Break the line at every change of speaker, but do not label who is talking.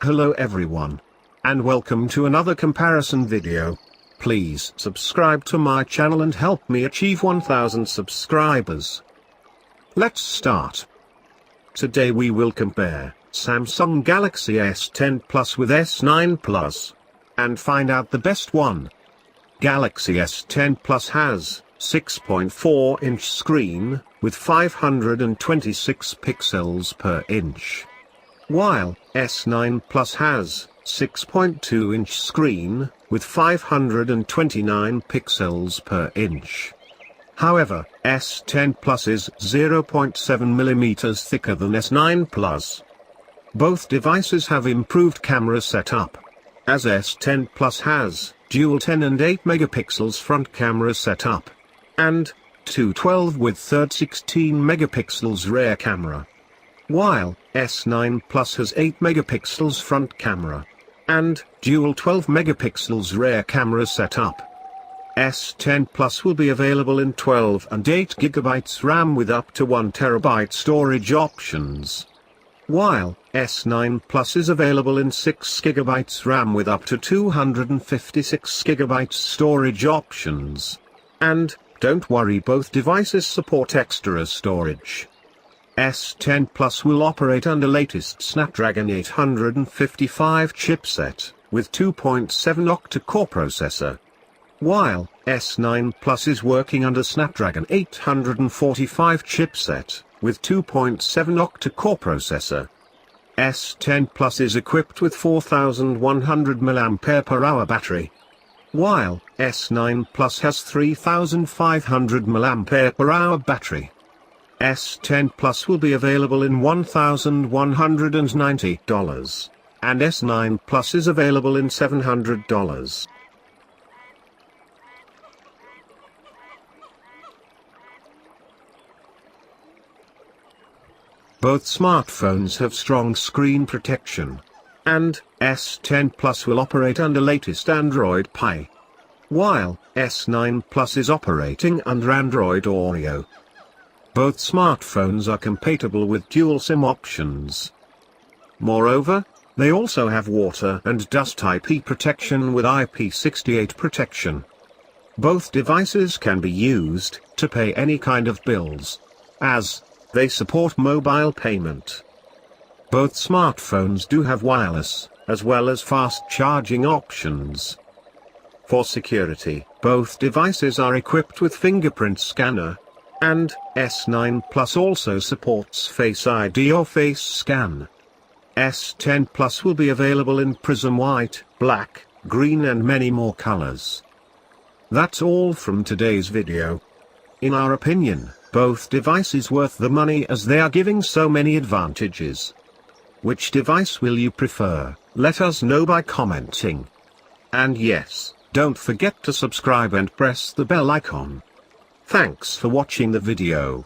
Hello everyone. And welcome to another comparison video. Please subscribe to my channel and help me achieve 1000 subscribers. Let's start. Today we will compare Samsung Galaxy S10 Plus with S9 Plus and find out the best one. Galaxy S10 Plus has 6.4-inch screen with 526 pixels per inch, while S9 Plus has 6.2-inch screen with 529 pixels per inch. However, S10 Plus is 0.7 mm thicker than S9 Plus. Both devices have improved camera setup, as S10 Plus has dual 10 and 8 megapixels front camera setup, and 212 with third 16 megapixels rear camera, while S9 Plus has 8 megapixels front camera, and dual 12 megapixels rear camera setup. S10 Plus will be available in 12 and 8 GB RAM with up to 1 TB storage options, while S9 Plus is available in 6 GB RAM with up to 256 GB storage options. And, don't worry, both devices support extra storage. S10 Plus will operate under latest Snapdragon 855 chipset, with 2.7 Octa Core processor, while S9 Plus is working under Snapdragon 845 chipset, with 2.7 Octa Core processor. S10 Plus is equipped with 4100 mAh battery, while S9 Plus has 3500 mAh battery. S10 Plus will be available in $1,190, and S9 Plus is available in $700. Both smartphones have strong screen protection, and S10 Plus will operate under latest Android Pie, while S9 Plus is operating under Android Oreo. Both smartphones are compatible with dual SIM options. Moreover, they also have water and dust IP protection with IP68 protection. Both devices can be used to pay any kind of bills, as they support mobile payment. Both smartphones do have wireless, as well as fast charging options. For security, both devices are equipped with fingerprint scanner, and S9 Plus also supports Face ID or face scan. S10 Plus will be available in Prism White, Black, Green and many more colors. That's all from today's video. In our opinion, both devices worth the money as they are giving so many advantages. Which device will you prefer? Let us know by commenting. And yes, don't forget to subscribe and press the bell icon. Thanks for watching the video.